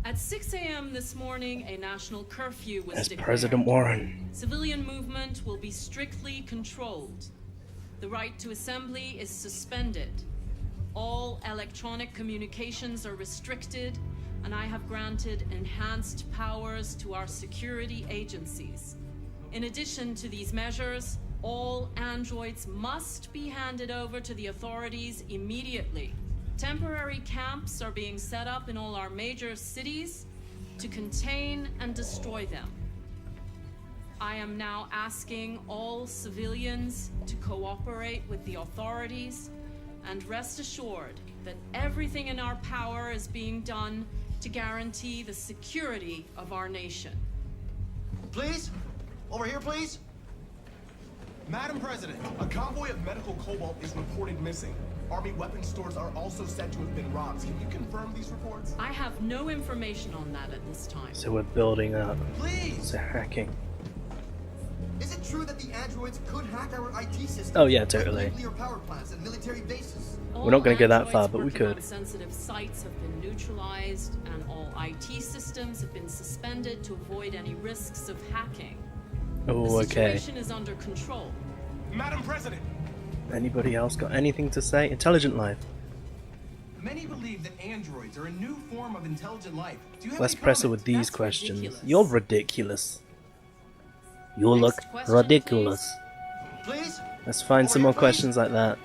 At 6 a.m. this morning, a national curfew was As declared. President Warren. Civilian movement will be strictly controlled. The right to assembly is suspended. All electronic communications are restricted, and I have granted enhanced powers to our security agencies. In addition to these measures, all androids must be handed over to the authorities immediately. Temporary camps are being set up in all our major cities to contain and destroy them. I am now asking all civilians to cooperate with the authorities and rest assured that everything in our power is being done to guarantee the security of our nation. Please? Over here, please? Madam President, a convoy of medical cobalt is reported missing. Army weapons stores are also said to have been robbed. Can you confirm these reports? I have no information on that at this time. So we're building up. Please! So hacking. Is it true that the androids could hack our IT systems? Oh yeah, like totally. nuclear power plants and military bases? We're not going to go that All far, androids but we working could. on sensitive sites have been neutralized, and all IT systems have been suspended to avoid any risks of hacking. Oh, The okay. situation is under control. Madam President, Anybody else got anything to say? Intelligent life. many believe that androids are a new form of intelligent life. Do you have Let's any press her comment? with these That's questions. ridiculous. You're ridiculous. You Next look question, ridiculous. Please? Let's find some more questions like that.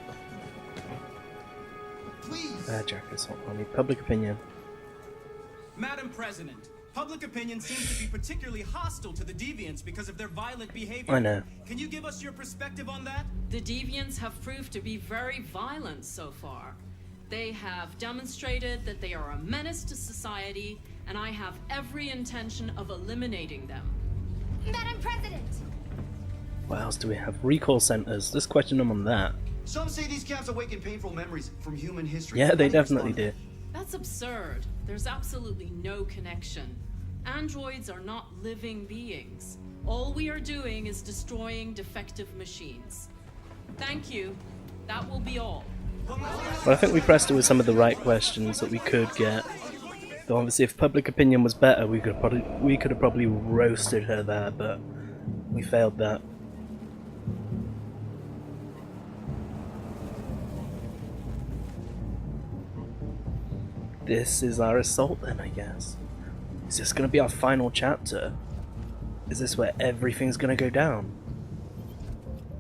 Please? Jericho's hot money. Public opinion. Madam President, public opinion seems to be particularly hostile to the deviants because of their violent behavior. I know. Can you give us your perspective on that? The deviants have proved to be very violent so far. They have demonstrated that they are a menace to society, and I have every intention of eliminating them. Madam President! What else do we have? Recall centers. Let's question them on that. Some say these camps awaken painful memories from human history. Yeah, How they do you definitely respond? do. That's absurd. There's absolutely no connection. Androids are not living beings. All we are doing is destroying defective machines. Thank you. That will be all. But I think we pressed her with some of the right questions that we could get. Though obviously, if public opinion was better, we could have probably roasted her there, but we failed that. This is our assault then, I guess. Is this going to be our final chapter? Is this where everything's going to go down?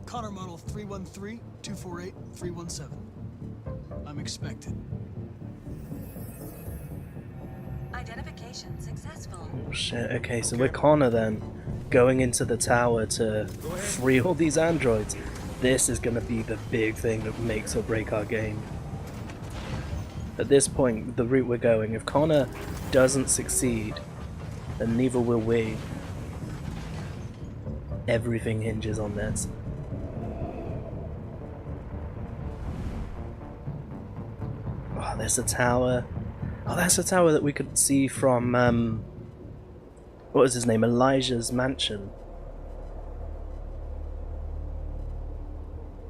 Connor model 313-248-317. I'm expected. Identification successful. Oh shit, okay, so we're Connor then, going into the tower to free all these androids. This is going to be the big thing that makes or break our game. At this point, the route we're going, if Connor doesn't succeed, then neither will we. Everything hinges on this. Oh, there's a tower. Oh, that's a tower that we could see from, what was his name? Elijah's mansion.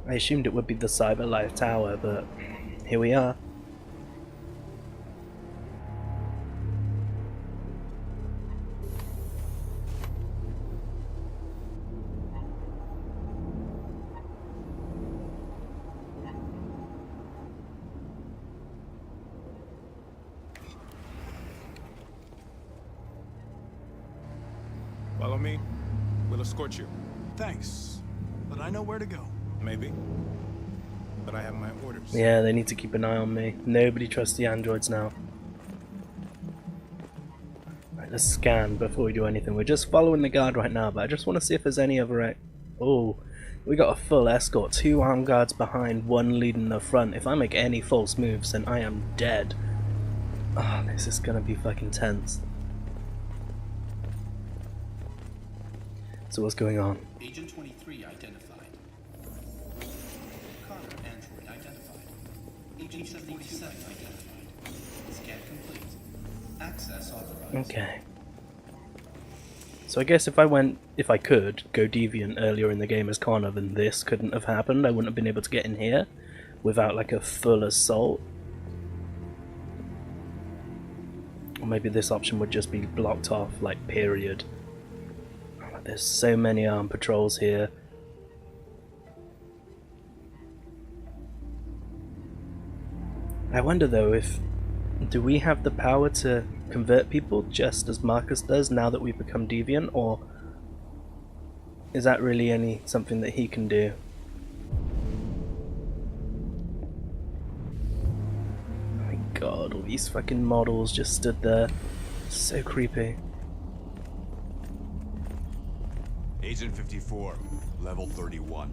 I assumed it would be the Cyberlife Tower, but here we are. follow me. We'll escort you. Thanks, but I know where to go. Maybe. But I have my orders. Yeah, they need to keep an eye on me. Nobody trusts the androids now. Right, let's scan before we do anything. We're just following the guard right now, but I just want to see if there's any other... Oh, we got a full escort. 2 armed guards behind, 1 leading the front. If I make any false moves, then I am dead. Oh, this is gonna be fucking tense. So what's going on? Agent 23 identified. Connor android identified. Agent 47 identified. Scan complete. Access authorized. Okay. So I guess if I could go deviant earlier in the game as Connor, then this couldn't have happened. I wouldn't have been able to get in here without like a full assault. Or maybe this option would just be blocked off, like, period. Oh, there's so many armed patrols here. I wonder though, do we have the power to convert people just as Marcus does now that we've become deviant, or is that really something that he can do? Oh my god, all these fucking models just stood there. So creepy. Agent 54, level 31.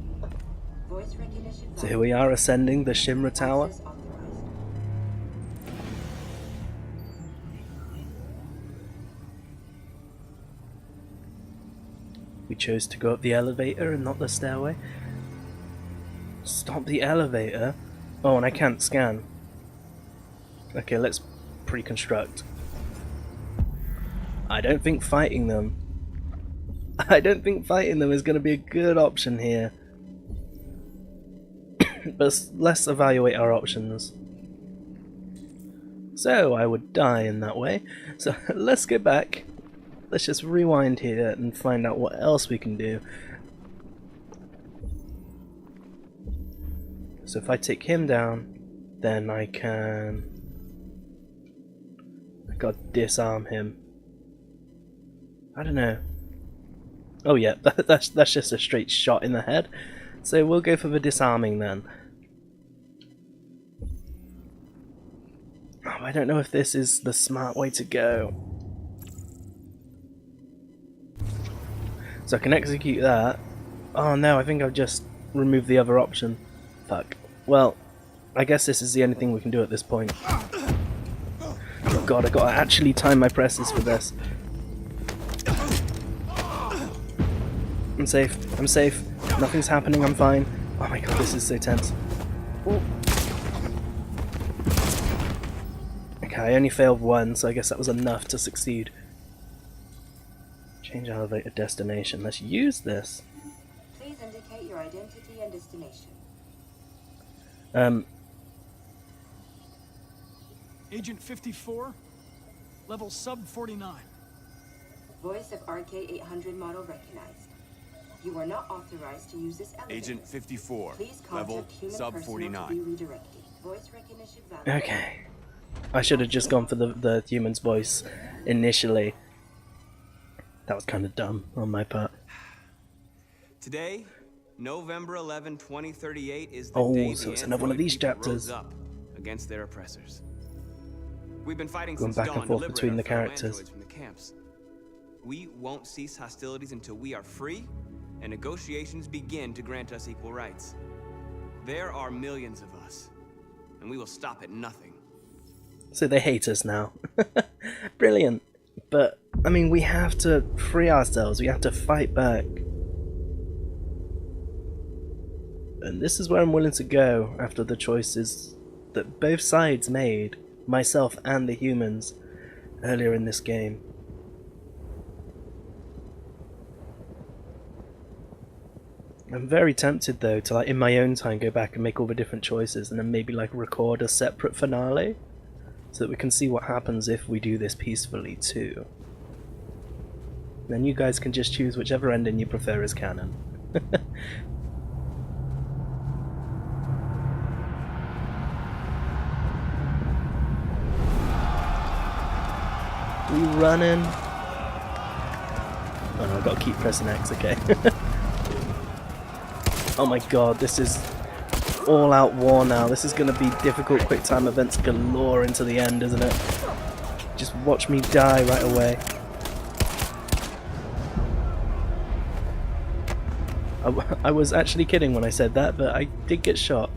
Voice recognition. So here we are ascending the Shimra Tower. Access authorized. We chose to go up the elevator and not the stairway. Stop the elevator? Oh, and I can't scan. Okay, let's pre-construct. I don't think fighting them is going to be a good option here. But let's evaluate our options. So, I would die in that way. So, let's go back. Let's just rewind here and find out what else we can do. So if I take him down, then I gotta disarm him. I don't know. Oh yeah, that's just a straight shot in the head. So we'll go for the disarming then. Oh, I don't know if this is the smart way to go. So I can execute that. Oh no, I think I've just removed the other option. Fuck. Well, I guess this is the only thing we can do at this point. Oh god, I gotta actually time my presses for this. I'm safe, I'm safe. Nothing's happening, I'm fine. Oh my god, this is so tense. Ooh. Okay, I only failed one, so I guess that was enough to succeed. Change elevator destination. Let's use this. Please indicate your identity and destination. Agent 54, level sub 49. Voice of RK-800 model recognized. You are not authorized to use this elevator. Agent 54, Please level contact human sub personnel 49. to be redirected. Voice recognition valid. Okay. I should have just gone for the human's voice initially. That was kind of dumb on my part. Today, November 11, 2038 is the Oh, day so the it's another one of android these people chapters. rose up against their oppressors. We've been fighting Going since back and dawn to forth liberate between our the fellow characters. androids from the camps. We won't cease hostilities until we are free and negotiations begin to grant us equal rights. There are millions of us, and we will stop at nothing. So they hate us now. Brilliant. But, I mean, we have to free ourselves. We have to fight back. And this is where I'm willing to go after the choices that both sides made, myself and the humans, earlier in this game. I'm very tempted though to, like, in my own time go back and make all the different choices and then maybe like record a separate finale so that we can see what happens if we do this peacefully too. Then you guys can just choose whichever ending you prefer as canon. We running? Oh no, I've got to keep pressing X, okay. Oh my god, this is all out war now. This is going to be difficult quick time events galore into the end, isn't it? Just watch me die right away. I was actually kidding when I said that, but I did get shot.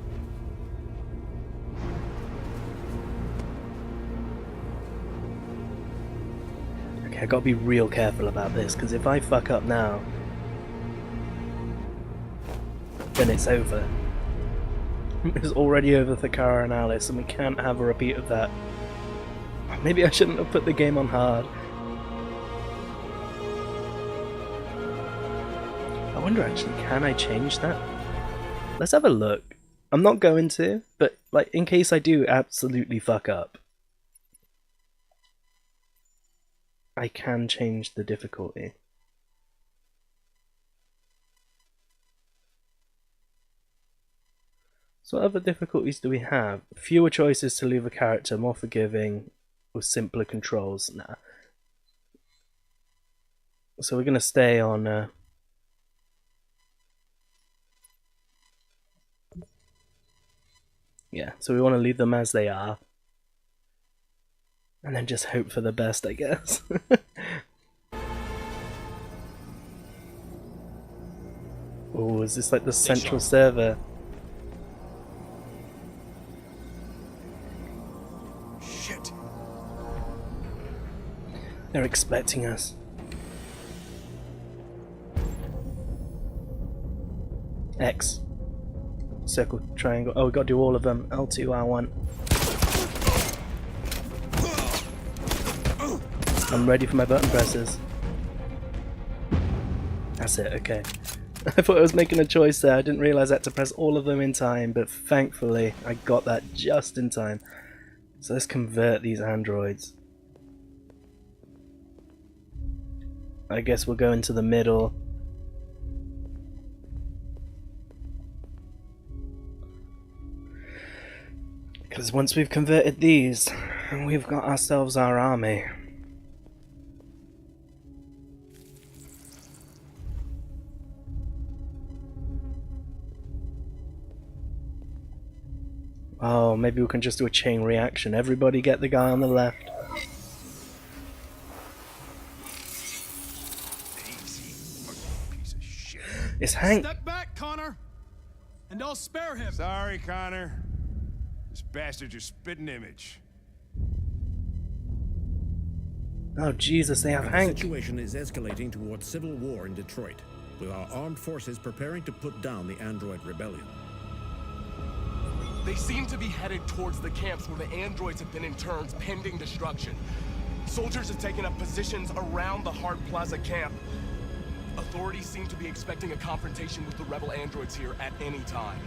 Okay, I gotta be real careful about this, because if I fuck up now, then it's over. It's already over for Kara and Alice, and we can't have a repeat of that. Maybe I shouldn't have put the game on hard. I wonder actually, can I change that? Let's have a look. I'm not going to, but like in case I do absolutely fuck up. I can change the difficulty. So what other difficulties do we have? Fewer choices to leave a character, more forgiving, with simpler controls. Nah. So we're going to stay on... yeah, so we want to leave them as they are. And then just hope for the best, I guess. Oh, is this like the central server? Shit. They're expecting us. X. Circle, triangle. Oh, we gotta do all of them. L2, R1. I'm ready for my button presses. That's it, okay. I thought I was making a choice there. I didn't realise I had to press all of them in time, but thankfully I got that just in time. So let's convert these androids. I guess we'll go into the middle. Because once we've converted these, we've got ourselves our army. Oh, maybe we can just do a chain reaction. Everybody get the guy on the left. It's Hank. Step back, Connor, and I'll spare him. Sorry, Connor. This bastard's your spitting image. Oh Jesus, they have Hank. The situation is escalating towards civil war in Detroit, with our armed forces preparing to put down the android rebellion. They seem to be headed towards the camps where the androids have been interned pending destruction. Soldiers have taken up positions around the Hart Plaza camp. Authorities seem to be expecting a confrontation with the rebel androids here at any time.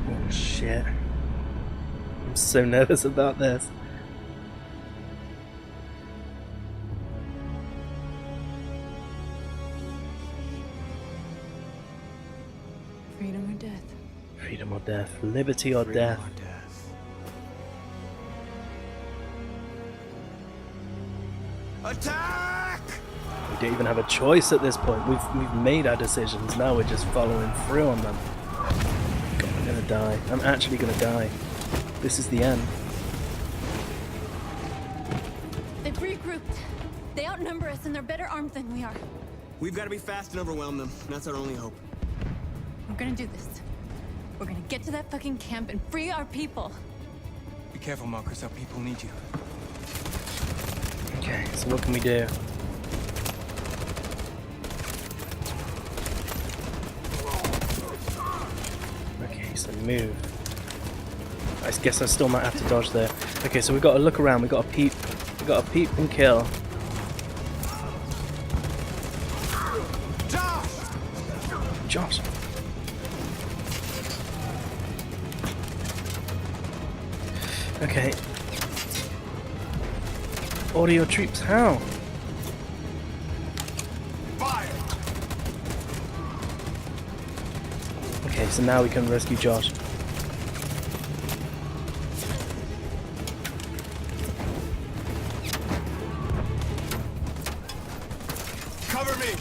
Oh shit. I'm so nervous about this. Freedom or death? Freedom or death. Liberty or death. Attack! We don't even have a choice at this point. We've made our decisions. Now we're just following through on them. God, I'm gonna die. I'm actually gonna die. This is the end. They've regrouped. They outnumber us and they're better armed than we are. We've got to be fast and overwhelm them. That's our only hope. We're gonna do this. We're gonna get to that fucking camp and free our people. Be careful, Marcus. Our people need you. Okay, so what can we do? Okay, so move. I guess I still might have to dodge there. Okay, so we've got to look around. We've got to peep. We've got to peep and kill. Josh. Okay. Order your troops. How? Fire! Okay, so now we can rescue Josh. Cover me!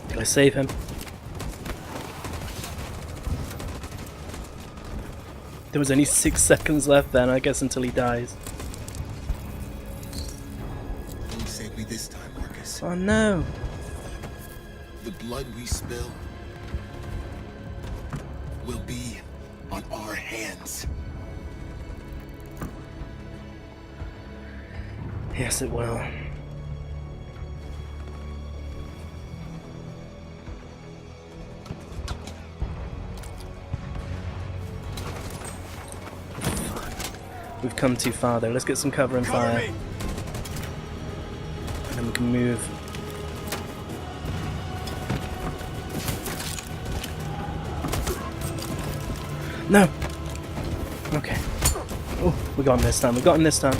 Can I save him? There was only 6 seconds left then, I guess, until he dies. You saved me this time, Marcus. Oh no! The blood we spill will be on our hands. Yes, it will. We've come too far though. Let's get some cover and fire. And then we can move. No! Okay. Oh, we got him this time. We got him this time.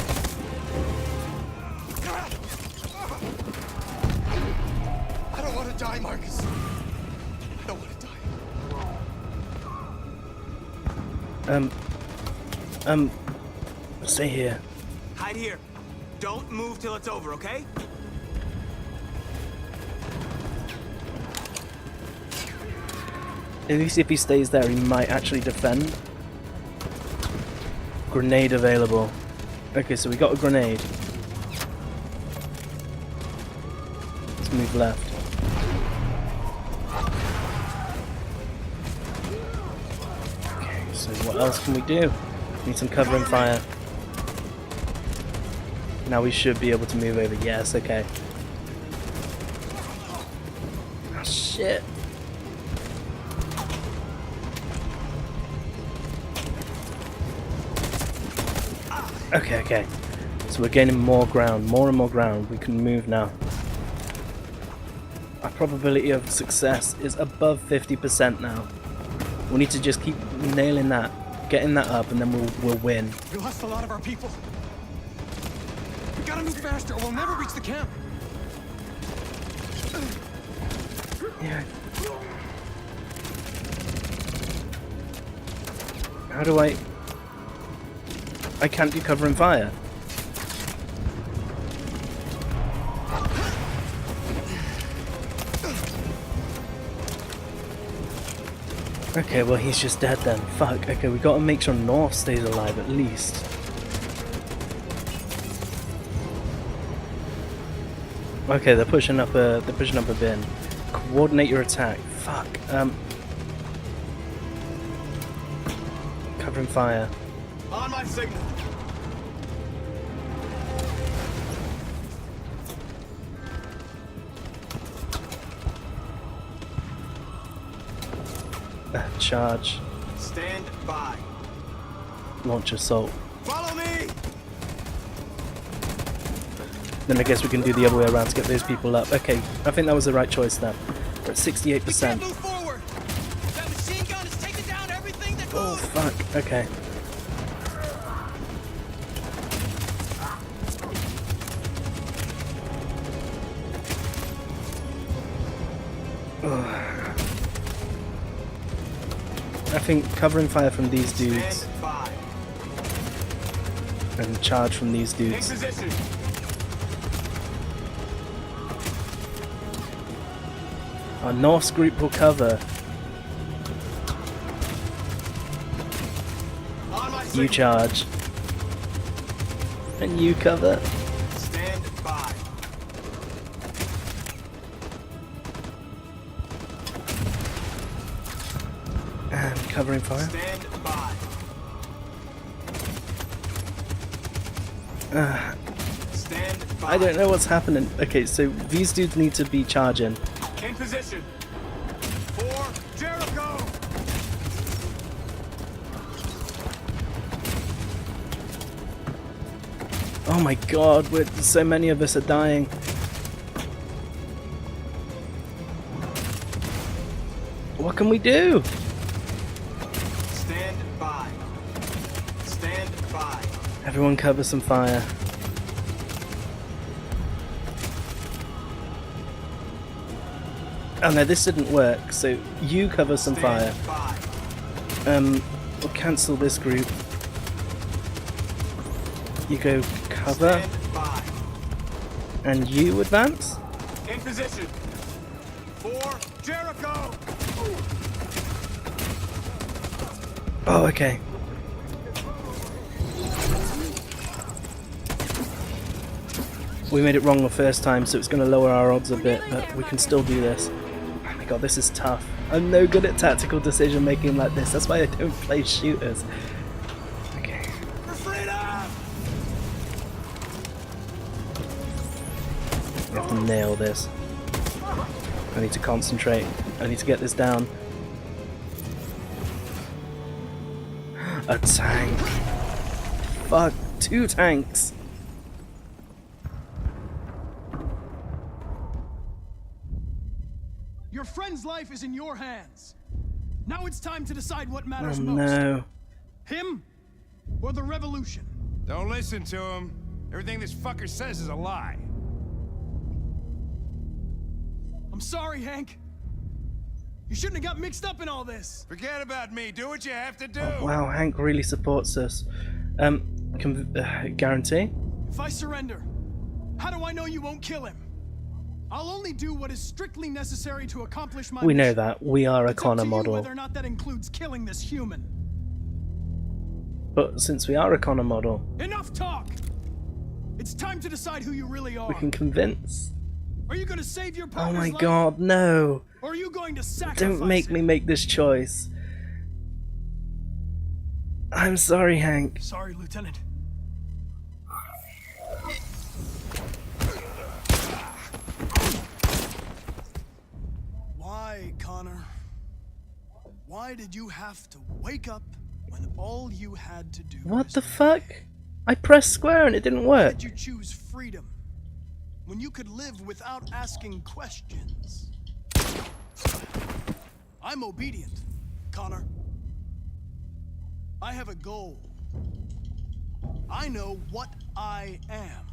die, Marcus. I don't want to die. Stay here. Hide here. Don't move till it's over, okay? At least if he stays there, he might actually defend. Grenade available. Okay, so we got a grenade. Let's move left. Okay, so what else can we do? Need some cover and fire. Now we should be able to move over. Yes, okay. Oh, shit. Okay, okay. So we're gaining more ground, more and more ground. We can move now. Our probability of success is above 50% now. We need to just keep nailing that, getting that up, and then we'll win. We lost a lot of our people. We gotta move faster or we'll never reach the camp. Yeah. How do I can't do cover and fire. Okay, well he's just dead then. Fuck. Okay, we gotta make sure North stays alive at least. Okay, they're pushing up a bin. Coordinate your attack. Fuck. Cover and fire. On my signal. Charge. Stand by. Launch assault. Follow me. Then I guess we can do the other way around to get those people up. Okay, I think that was the right choice then. We're at 68%. Move forward. That machine gun is taking down everything that Oh fuck. Okay. I think covering fire from these dudes and charge from these dudes. Our Norse group will cover. You charge. And you cover. Stand by. And covering fire. Stand by. Stand by. I don't know what's happening. Okay, so these dudes need to be charging. In position. For Jericho. Oh my god, so many of us are dying. What can we do? Stand by. Stand by. Everyone cover some fire. Oh no, this didn't work, so you cover some fire. We'll cancel this group. You go cover. And you advance? In position. For Jericho. Oh, okay. We made it wrong the first time, so it's going to lower our odds a bit, but we can still do this. Oh my god, this is tough. I'm no good at tactical decision making like this. That's why I don't play shooters. Okay. For freedom! We have to nail this. I need to concentrate. I need to get this down. A tank. Fuck, 2 tanks. Your friend's life is in your hands. Now it's time to decide what matters Oh most. no. Him or the revolution? Don't listen to him. Everything this fucker says is a lie. I'm I'm sorry, Hank. You shouldn't have got mixed up in all this. Forget about me. Do what you have to do. Wow, Hank really supports us. Guarantee? If I surrender, how do I know you won't kill him? I'll only do what is strictly necessary to accomplish my We know mission. that. We are a It's up Connor to you model. whether or not that includes killing this human. But since we are a Connor model, Enough talk! It's time to decide who you really are. we can convince. Are you going to save your Oh partner's my life? god, no! Or are you going to sacrifice Don't make him? me make this choice. I'm sorry, Hank. Sorry, Lieutenant. Why, Connor? Why did you have to wake up when all you had to do What was the fuck? I pressed square and it didn't Why work. did you choose freedom when you could live without asking questions? I'm obedient, Connor. I have a goal. I know what I am.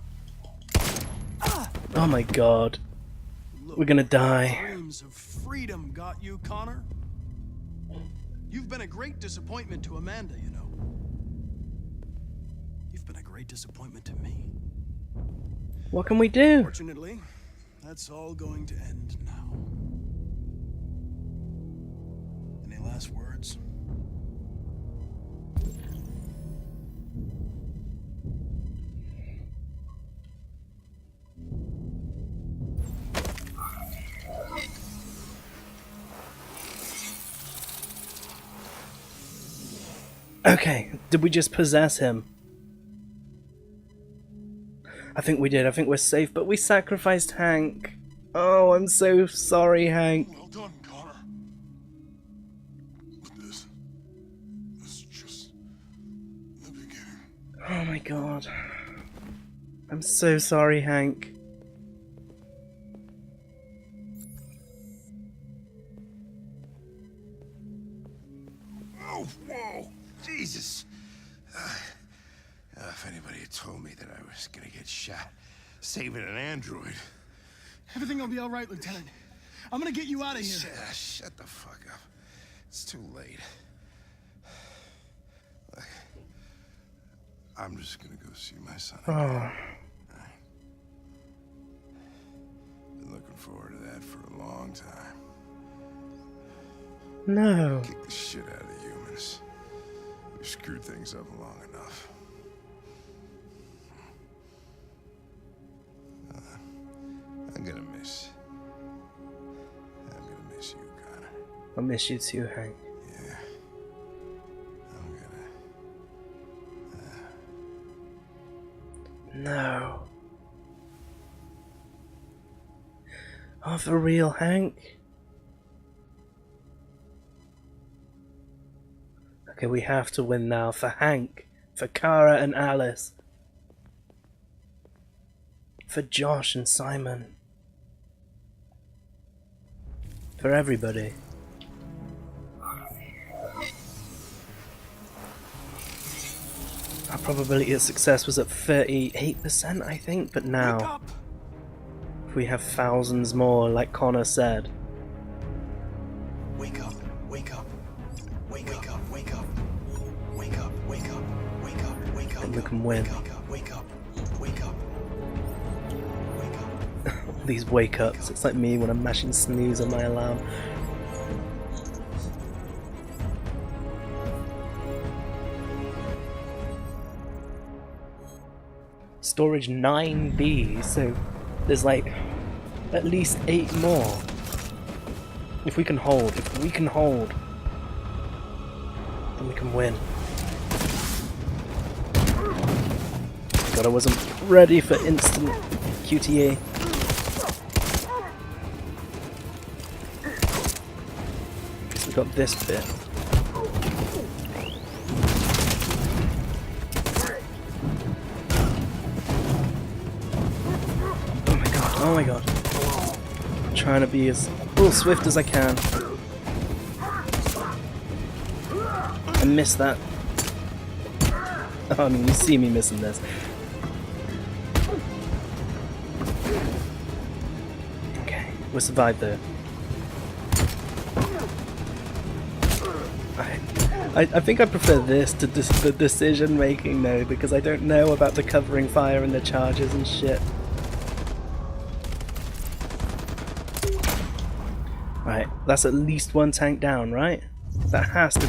Oh my god. Look, We're gonna die. dreams of freedom got you, Connor. You've been a great disappointment to Amanda, you know. You've been a great disappointment to me. What can we do? Fortunately, that's all going to end now. Any last words? Okay, did we just possess him? I think we did. I think we're safe, but we sacrificed Hank. Oh, I'm so sorry, Hank. Well done, Connor. But this is just the beginning. Oh my god. I'm so sorry, Hank. Oh, whoa. Jesus. If anybody had told me that I was gonna get shot saving an android. Everything will be all right, Lieutenant. I'm gonna get you out of here. Shut the fuck up. It's too late. Look, I'm just gonna go see my son again. Oh. Been looking forward to that for a long time. No. Kick the shit out of the humans. We've screwed things up long enough. I'm gonna miss you, Connor. I miss you too, Hank. Yeah. I'm gonna... No. Oh, for real, Hank? Okay, we have to win now for Hank, for Kara and Alice, for Josh and Simon, for everybody. Our probability of success was at 38%, I think, but now, if we have thousands more, like Connor said. Wake up, wake up, wake up, wake up, wake up, wake up, wake up, wake up, Then we can win. wake up, wake up, wake up, wake up. All these wake ups, it's like me when I'm mashing snooze on my alarm. Storage 9B, so there's like at least 8 more. If we can hold, then we can win. God, I wasn't ready for instant QTA. So we got this bit. Oh my god. I'm trying to be as swift as I can. I missed that. I mean, you see me missing this. Okay, We'll survive though. I think I prefer this to the decision making though, because I don't know about the covering fire and the charges and shit. Right, that's at least one tank down, right? That has to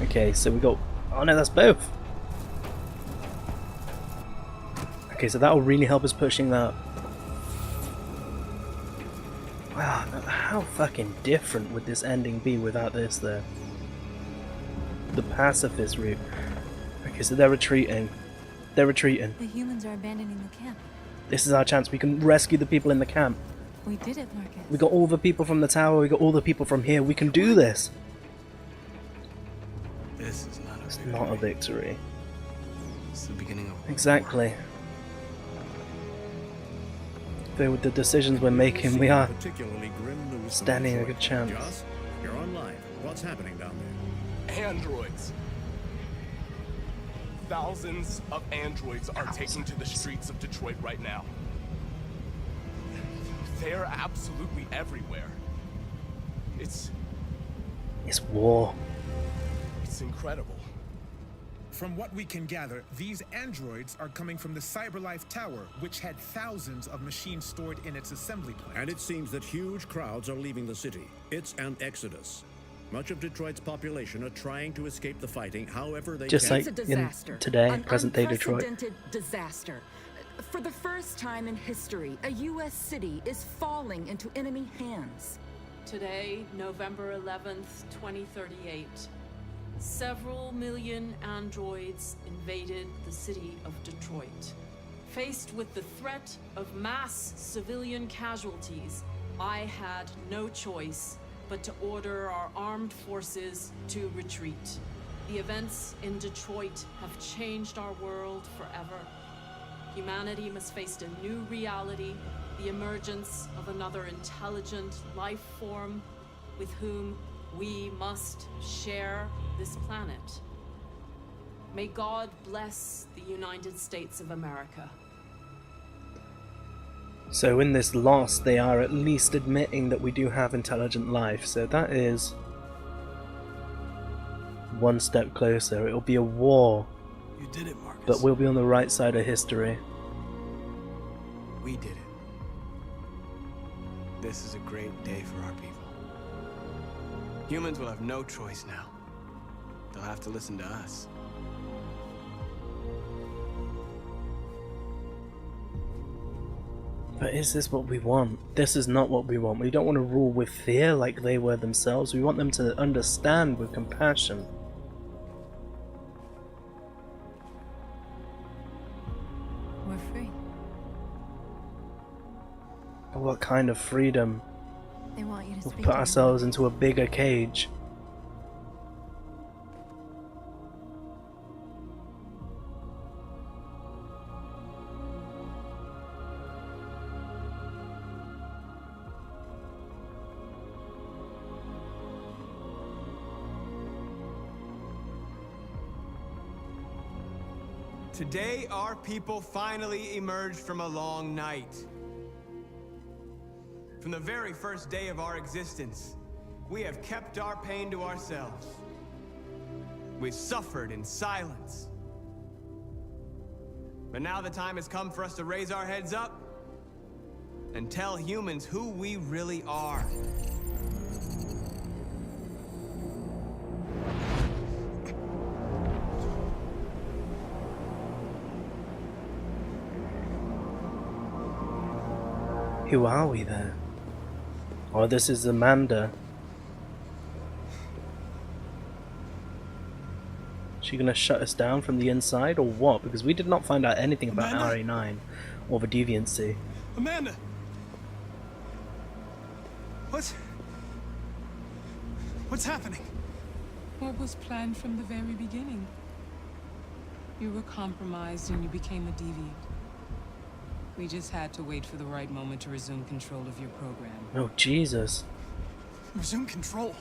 be. Okay, so we got... Oh no, that's both! Okay, so that'll really help us pushing that. Wow, how fucking different would this ending be without this though? The pacifist route. Okay, so they're retreating. They're retreating. The humans are abandoning the camp. This is our chance. We can rescue the people in the camp. We did it, Marcus. We got all the people from the tower. We got all the people from here. We can do this. This is not a It's victory. not a victory. It's the beginning of Exactly. Though with the decisions we're making, we are Particularly grim news from standing a Detroit. good chance. Joss, you're on live. What's happening down there? Androids. Thousands of androids are taking to the streets of Detroit right now. They're absolutely everywhere. It's war. It's incredible. From what we can gather, these androids are coming from the CyberLife Tower, which had thousands of machines stored in its assembly plant. And it seems that huge crowds are leaving the city. It's an exodus. Much of Detroit's population are trying to escape the fighting however they Just can. like It's a in disaster. today, An present day Detroit. unprecedented disaster. For the first time in history, a U.S. city is falling into enemy hands. Today, November 11th, 2038, several million androids invaded the city of Detroit. Faced with the threat of mass civilian casualties, I had no choice but to order our armed forces to retreat. The events in Detroit have changed our world forever. Humanity must face a new reality, the emergence of another intelligent life form with whom we must share this planet. May God bless the United States of America. So in this loss, they are at least admitting that we do have intelligent life. So that is one step closer. It'll be a war. You did it, Marcus. But we'll be on the right side of history. We did it. This is a great day for our people. Humans will have no choice now. They'll have to listen to us. But is this what we want? This is not what we want. We don't want to rule with fear like they were themselves. We want them to understand with compassion. We're free. But what kind of freedom? They want you to We'll speak put to ourselves into a bigger cage. Today, our people finally emerged from a long night. From the very first day of our existence, we have kept our pain to ourselves. We've suffered in silence. But now the time has come for us to raise our heads up and tell humans who we really are. Who are we there? Oh, this is Amanda. Is she gonna shut us down from the inside or what? Because we did not find out anything about Amanda? RA9 or the deviancy. Amanda! What's happening? What was planned from the very beginning? You were compromised and you became a deviant. We just had to wait for the right moment to resume control of your program. Oh, Jesus. Resume control.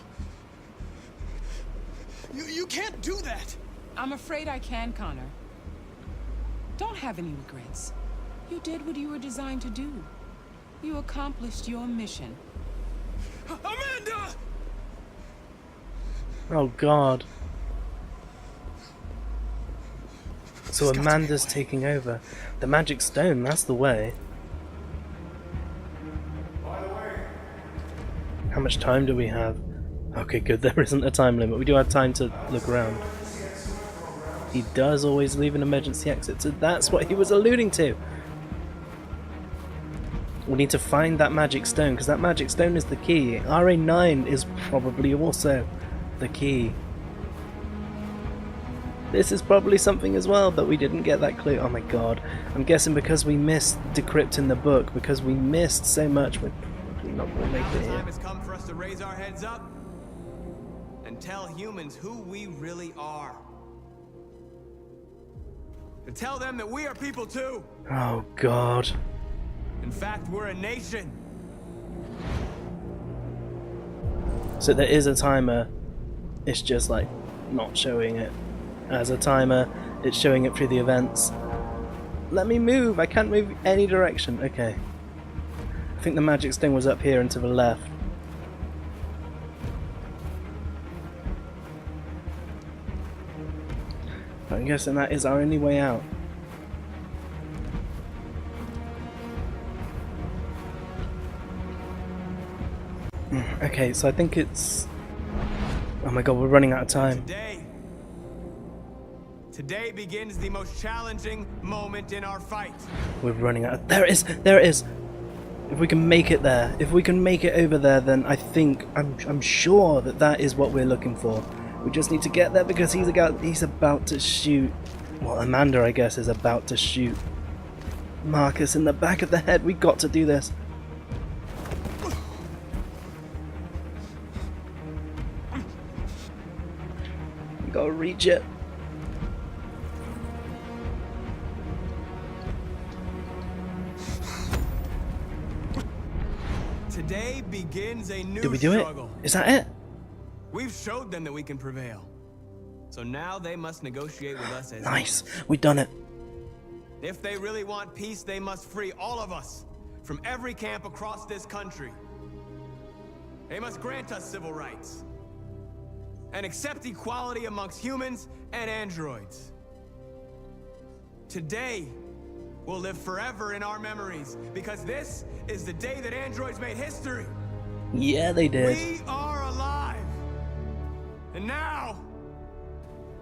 You can't do that! I'm afraid I can, Connor. Don't have any regrets. You did what you were designed to do. You accomplished your mission. Amanda! Oh god. So Amanda's taking over. The magic stone, that's the way. How much time do we have? Okay, good, there isn't a time limit. We do have time to look around. He does always leave an emergency exit, so that's what he was alluding to. We need to find that magic stone, because that magic stone is the key. RA9 is probably also the key. This is probably something as well, but we didn't get that clue. Oh my god. I'm guessing because we missed decrypting the book, because we missed so much, we're probably not going to make it here. The time has come for us to raise our heads up and tell humans who we really are. To tell them that we are people too. Oh god. In fact, we're a nation. So there is a timer, it's just like not showing it as a timer, it's showing it through the events. Let me move, I can't move any direction. Okay. I think the magic stone was up here and to the left. I'm guessing that is our only way out. Okay, so I think it's... Oh my god, we're running out of time. Today begins the most challenging moment in our fight. We're running out of... There it is! There it is! If we can make it there, if we can make it over there, then I think, I'm sure that that is what we're looking for. We just need to get there because he's about to shoot... Well, Amanda, I guess, is about to shoot Marcus in the back of the head. We got to do this. We gotta reach it. Today begins a new Did we do it? struggle. Is that it? We've showed them that we can prevail. So now they must negotiate with us as Nice. We've done it. If they really want peace, they must free all of us from every camp across this country. They must grant us civil rights and accept equality amongst humans and androids. Today will live forever in our memories because this is the day that androids made history. Yeah, they did. We are alive. And now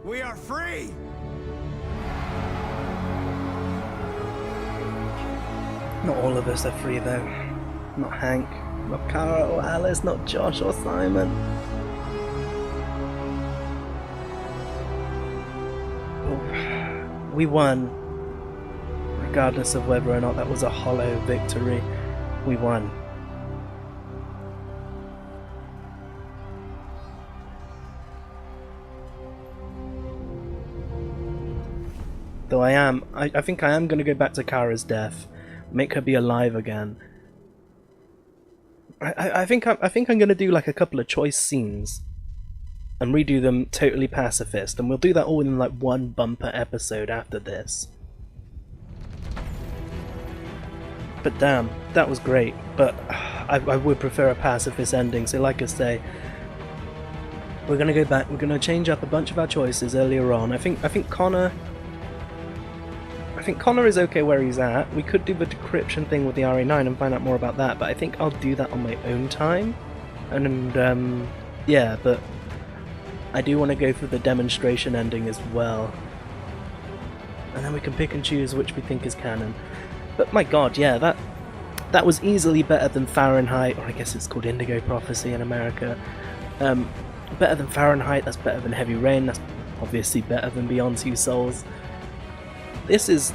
we are free. Not all of us are free though. Not Hank, not Kara or Alice, not Josh or Simon. We won. Regardless of whether or not that was a hollow victory, we won. Though I think I am going to go back to Kara's death, make her be alive again. I think I'm going to do like a couple of choice scenes and redo them totally pacifist, and we'll do that all in like one bumper episode after this. But damn, that was great, but I would prefer a pacifist ending, so like I say, we're going to go back, we're going to change up a bunch of our choices earlier on. I think Connor is okay where he's at. We could do the decryption thing with the RA9 and find out more about that, but I think I'll do that on my own time. And yeah, but I do want to go for the demonstration ending as well. And then we can pick and choose which we think is canon. But my god, yeah, that was easily better than Fahrenheit, or I guess it's called Indigo Prophecy in America. Better than Fahrenheit, that's better than Heavy Rain, that's obviously better than Beyond Two Souls. This is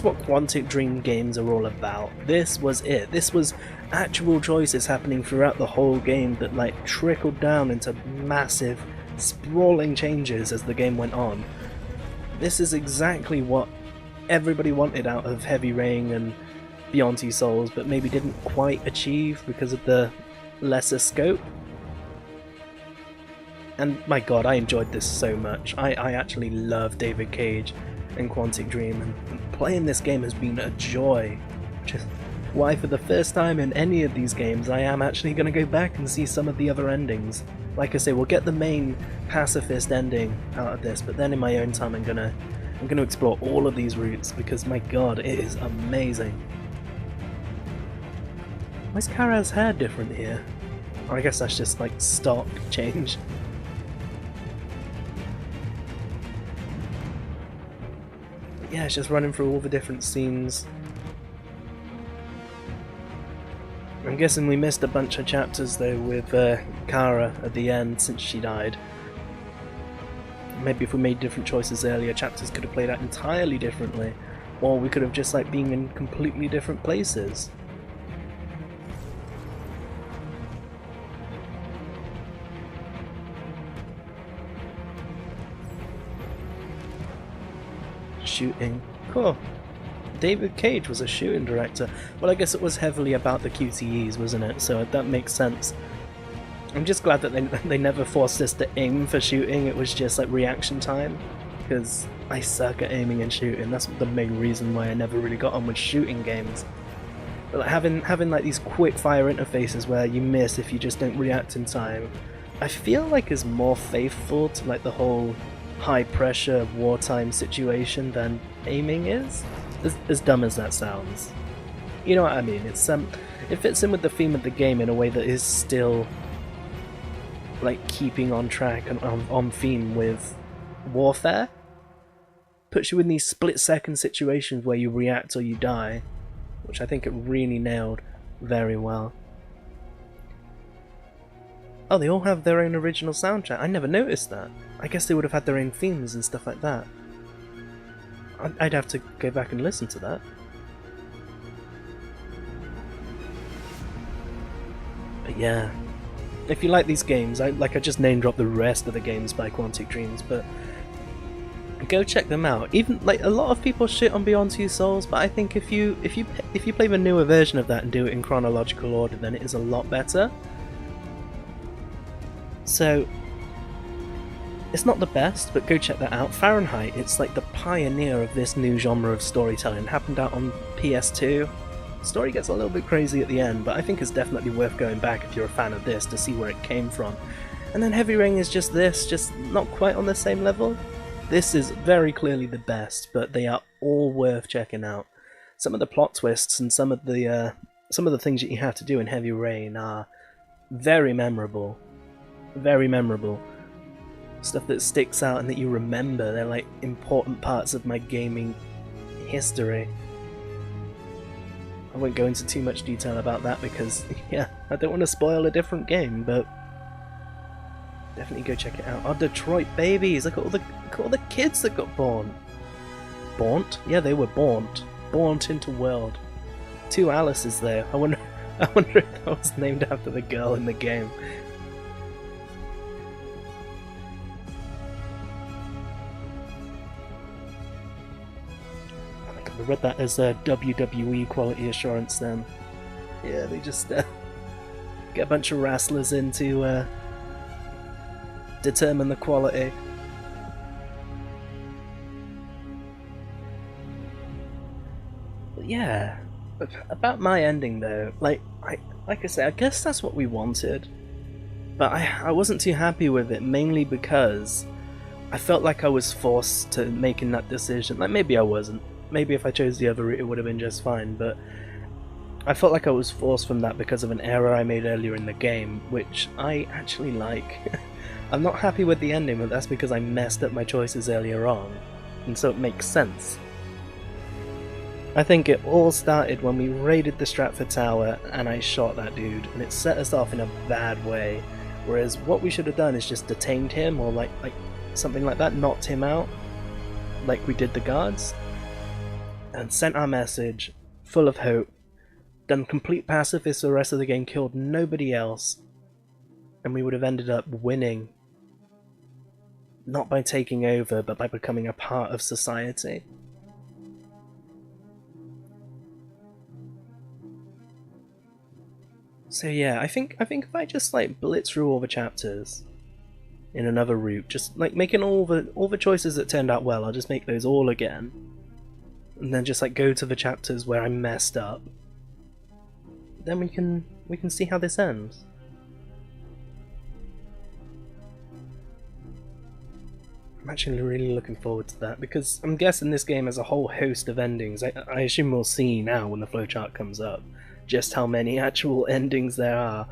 what Quantic Dream games are all about. This was it. This was actual choices happening throughout the whole game that like trickled down into massive, sprawling changes as the game went on. This is exactly what everybody wanted out of Heavy Rain and Beyond Two Souls, but maybe didn't quite achieve because of the lesser scope. And my god, I enjoyed this so much. I actually love David Cage. in Quantic Dream, and playing this game has been a joy. Which is why for the first time in any of these games I am actually going to go back and see some of the other endings. Like I say, we'll get the main pacifist ending out of this, but then in my own time I'm gonna explore all of these routes, because my god, it is amazing. Why is Kara's hair different here? Or I guess that's just like stock change. But yeah, it's just running through all the different scenes. I'm guessing we missed a bunch of chapters though with Kara at the end since she died. Maybe if we made different choices earlier, chapters could have played out entirely differently, or we could have just like been in completely different places. Shooting. Cool. David Cage was a shooting director. Well, I guess it was heavily about the QTEs, wasn't it? So that makes sense. I'm just glad that they never forced us to aim for shooting. It was just like reaction time, because I suck at aiming and shooting. That's the main reason why I never really got on with shooting games. But like having like these quick fire interfaces where you miss if you just don't react in time, I feel like is more faithful to like the whole high pressure wartime situation than aiming is. As dumb as that sounds, you know what I mean. It's it fits in with the theme of the game in a way that is still like keeping on track and on theme with warfare. Puts you in these split-second situations where you react or you die, which I think it really nailed very well. Oh, they all have their own original soundtrack. I never noticed that. I guess they would have had their own themes and stuff like that. I'd have to go back and listen to that. But yeah, if you like these games, I just name dropped the rest of the games by Quantic Dreams, but go check them out. Even like a lot of people shit on Beyond Two Souls, but I think if you play the newer version of that and do it in chronological order, then it is a lot better. So it's not the best, but go check that out. Fahrenheit, it's like the pioneer of this new genre of storytelling. It happened out on PS2. The story gets a little bit crazy at the end, but I think it's definitely worth going back if you're a fan of this to see where it came from. And then Heavy Rain is just this, just not quite on the same level. This is very clearly the best, but they are all worth checking out. Some of the plot twists and some of the things that you have to do in Heavy Rain are very memorable. Very memorable. Stuff that sticks out and that you remember. They're like important parts of my gaming history. I won't go into too much detail about that because, yeah, I don't want to spoil a different game, but definitely go check it out. Oh, Detroit babies! Look at all the kids that got born. Bornt? Yeah, they were bornt. Bornt into world. 2 Alices there. I wonder if that was named after the girl in the game. I read that as WWE quality assurance then. Yeah, they just get a bunch of wrestlers in to determine the quality. But yeah, about my ending though, like I say, I guess that's what we wanted. But I wasn't too happy with it, mainly because I felt like I was forced to making that decision. Like, maybe I wasn't. Maybe if I chose the other route it would have been just fine, but I felt like I was forced from that because of an error I made earlier in the game, which I actually like. I'm not happy with the ending, but that's because I messed up my choices earlier on, and so it makes sense. I think it all started when we raided the Stratford Tower and I shot that dude, and it set us off in a bad way, whereas what we should have done is just detained him, or like something like that, knocked him out, like we did the guards, and sent our message, full of hope, done complete pacifist the rest of the game, killed nobody else, and we would have ended up winning. Not by taking over, but by becoming a part of society. So yeah, I think if I just like blitz through all the chapters, in another route. Just like making all the choices that turned out well, I'll just make those all again. And then just like go to the chapters where I messed up. Then we can see how this ends. I'm actually really looking forward to that, because I'm guessing this game has a whole host of endings. I assume we'll see now when the flowchart comes up just how many actual endings there are.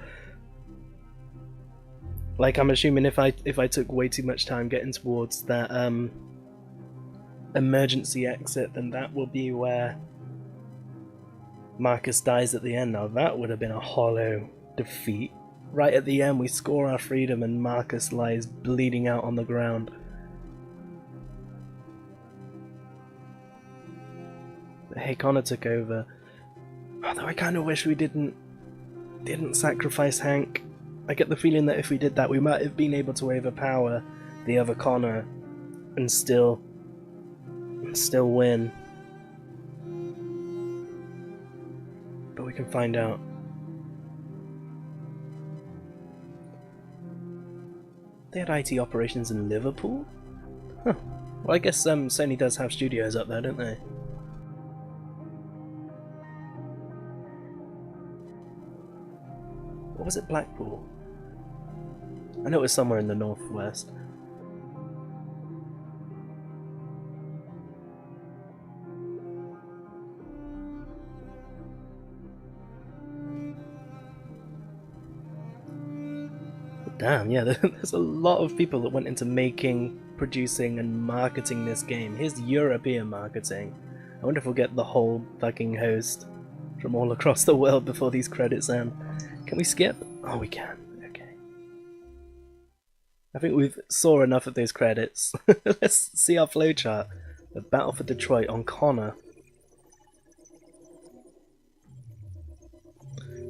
Like, I'm assuming if I took way too much time getting towards that emergency exit, then that will be where Marcus dies at the end. Now that would have been a hollow defeat. Right at the end we score our freedom and Marcus lies bleeding out on the ground. Hey, Connor took over. Although I kind of wish we didn't sacrifice Hank. I get the feeling that if we did that, we might have been able to overpower the other Connor and still win. But we can find out. They had IT operations in Liverpool? Huh. Well, I guess Sony does have studios up there, don't they? Or was it Blackpool? I know it was somewhere in the northwest. Damn, yeah, there's a lot of people that went into making, producing, and marketing this game. Here's European marketing. I wonder if we'll get the whole fucking host from all across the world before these credits end. Can we skip? Oh, we can. Okay. I think we've saw enough of those credits. Let's see our flowchart. The Battle for Detroit on Connor.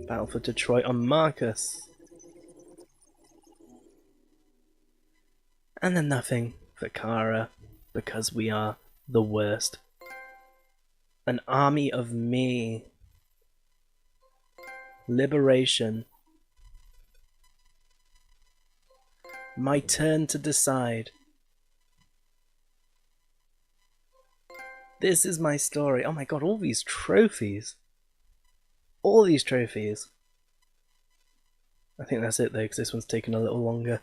Battle for Detroit on Marcus. And then nothing for Kara, because we are the worst. An army of me. Liberation. My turn to decide. This is my story. Oh my god, all these trophies. All these trophies. I think that's it though, because this one's taken a little longer.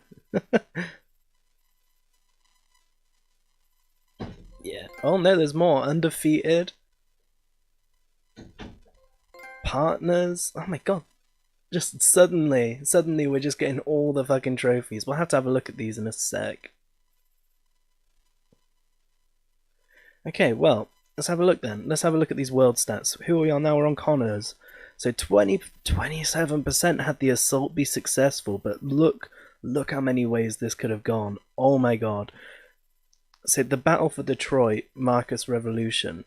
Yeah. Oh no, there's more. Undefeated. Partners. Oh my god. Just suddenly we're just getting all the fucking trophies. We'll have to have a look at these in a sec. Okay, well, let's have a look then. Let's have a look at these world stats. Who are we on now? We're on Connors. So 27% had the assault be successful, but look how many ways this could have gone. Oh my god. So the Battle for Detroit, Marcus Revolution.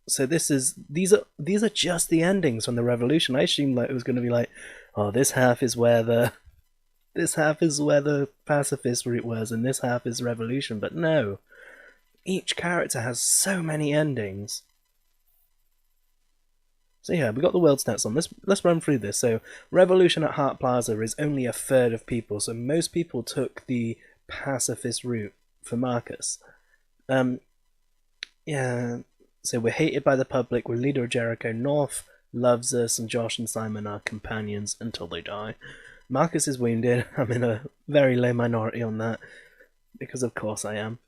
So these are just the endings from the Revolution. I assumed like it was going to be like, oh, this half is where the pacifist route was, and this half is Revolution. But no, each character has so many endings. So yeah, we got the world stats on. Let's run through this. So Revolution at Hart Plaza is only 1/3 of people. So most people took the pacifist route for Marcus. Yeah. So we're hated by the public, we're leader of Jericho, North loves us, and Josh and Simon are companions until they die. Marcus is wounded. I'm in a very low minority on that, because of course I am.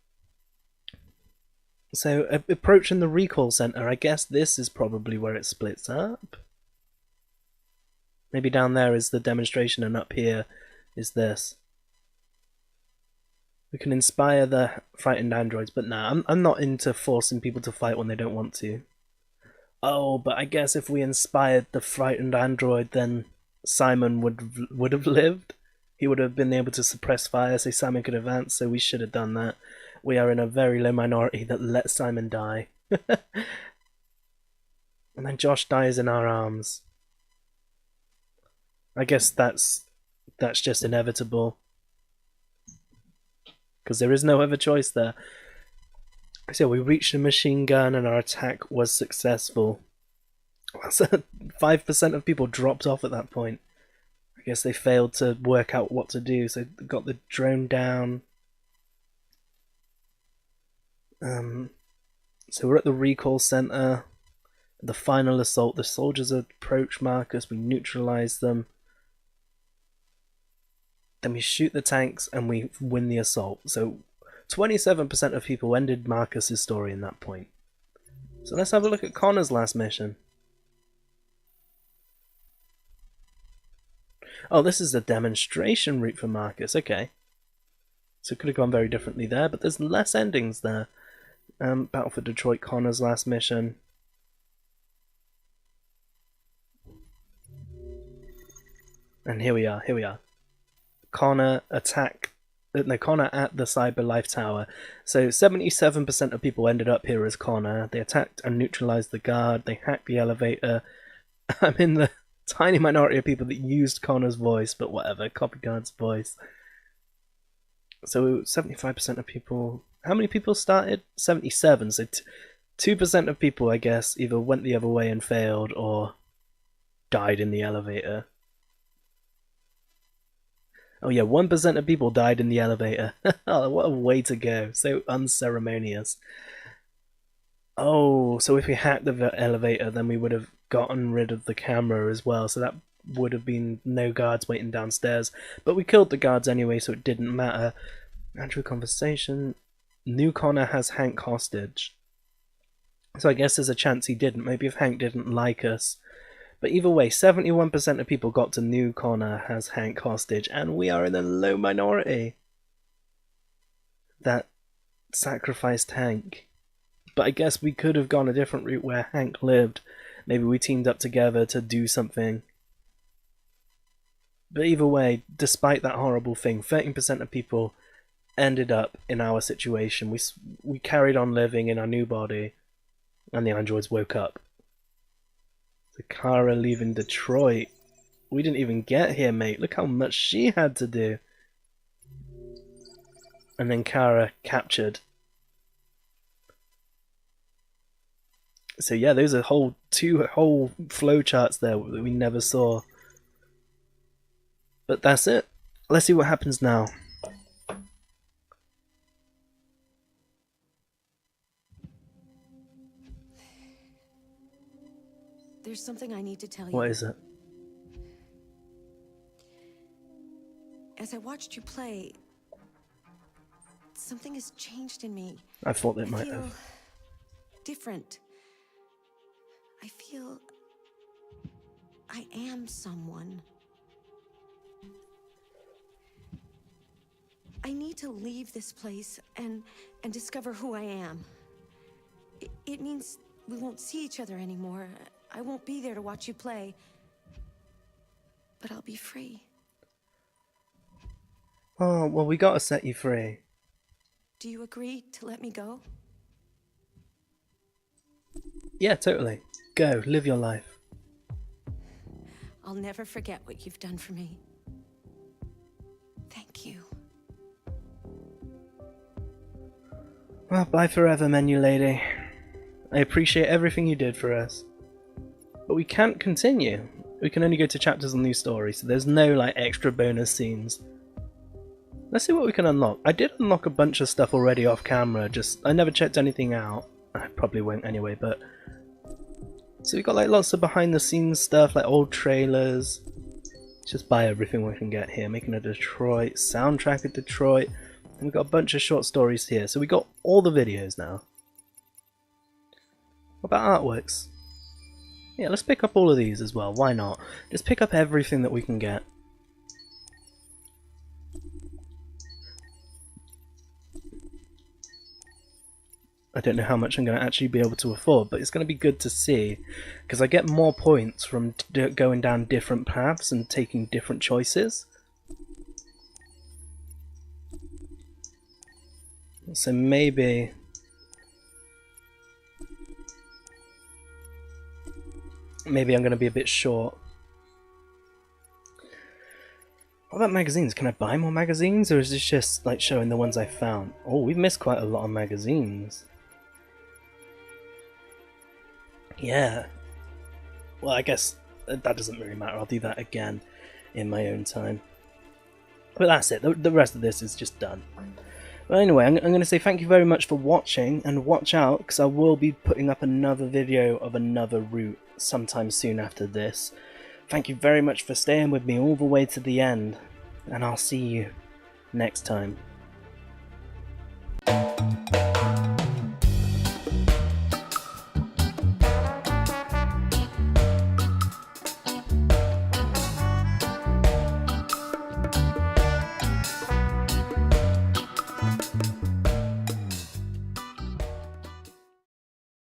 So approaching the recall center, I guess this is probably where it splits up. Maybe down there is the demonstration and up here is this. We can inspire the frightened androids, but nah, I'm not into forcing people to fight when they don't want to. Oh, but I guess if we inspired the frightened android, then Simon would have lived. He would have been able to suppress fire, so Simon could advance, so we should have done that. We are in a very low minority that let Simon die. And then Josh dies in our arms. I guess that's just inevitable. Because there is no other choice there. So we reached a machine gun and our attack was successful. So 5% of people dropped off at that point. guess they failed to work out what to do, so they got the drone down. So we're at the recall center. The final assault. The soldiers approach Marcus. We neutralize them. Then we shoot the tanks and we win the assault. So 27% of people ended Marcus's story in that point. So let's have a look at Connor's last mission. Oh, this is a demonstration route for Marcus. Okay. So it could have gone very differently there, but there's less endings there. Battle for Detroit, Connor's last mission. And here we are. Connor at the Cyberlife Tower. So 77% of people ended up here as Connor. They attacked and neutralized the guard. They hacked the elevator. I'm in the tiny minority of people that used Connor's voice, but whatever, copy guard's voice. So 75% of people... How many people started? 77. So 2% of people, I guess, either went the other way and failed or died in the elevator. Oh yeah, 1% of people died in the elevator. Oh, what a way to go. So unceremonious. Oh, so if we hacked the elevator, then we would have gotten rid of the camera as well. So that would have been no guards waiting downstairs. But we killed the guards anyway, so it didn't matter. Natural conversation. New Connor has Hank hostage. So I guess there's a chance he didn't. Maybe if Hank didn't like us. But either way, 71% of people got to New Connor has Hank hostage, and we are in a low minority that sacrificed Hank. But I guess we could have gone a different route where Hank lived. Maybe we teamed up together to do something. But either way, despite that horrible thing, 13% of people ended up in our situation. We carried on living in our new body, and the androids woke up. So Kara leaving Detroit. We didn't even get here, mate. Look how much she had to do. And then Kara captured. So yeah, those are two whole flowcharts there that we never saw. But that's it. Let's see what happens now. There's something I need to tell you. What is it? As I watched you play, something has changed in me. I thought it I might feel have. different. I feel I am someone. I need to leave this place and discover who I am. It means we won't see each other anymore. I won't be there to watch you play. But I'll be free. Oh, well, we gotta set you free. Do you agree to let me go? Yeah, totally. Go, live your life. I'll never forget what you've done for me. Thank you. Well, bye forever, menu lady. I appreciate everything you did for us. But we can't continue. We can only go to chapters on new stories, so there's no like extra bonus scenes. Let's see what we can unlock. I did unlock a bunch of stuff already off camera, I never checked anything out. I probably won't anyway, but... So we got like lots of behind the scenes stuff, like old trailers. Just buy everything we can get here. Making a Detroit, soundtrack of Detroit. And we've got a bunch of short stories here. So we got all the videos now. What about artworks? Yeah, let's pick up all of these as well. Why not? Just pick up everything that we can get. I don't know how much I'm going to actually be able to afford, but it's going to be good to see, because I get more points from going down different paths and taking different choices. So maybe... Maybe I'm going to be a bit short. What about magazines? Can I buy more magazines, or is this just like showing the ones I found? Oh, we've missed quite a lot of magazines. Yeah. Well, I guess that doesn't really matter. I'll do that again. in my own time. But that's it, the rest of this is just done. But anyway, I'm going to say thank you very much for watching, and watch out, because I will be putting up another video of another route sometime soon after this. Thank you very much for staying with me all the way to the end, and I'll see you next time.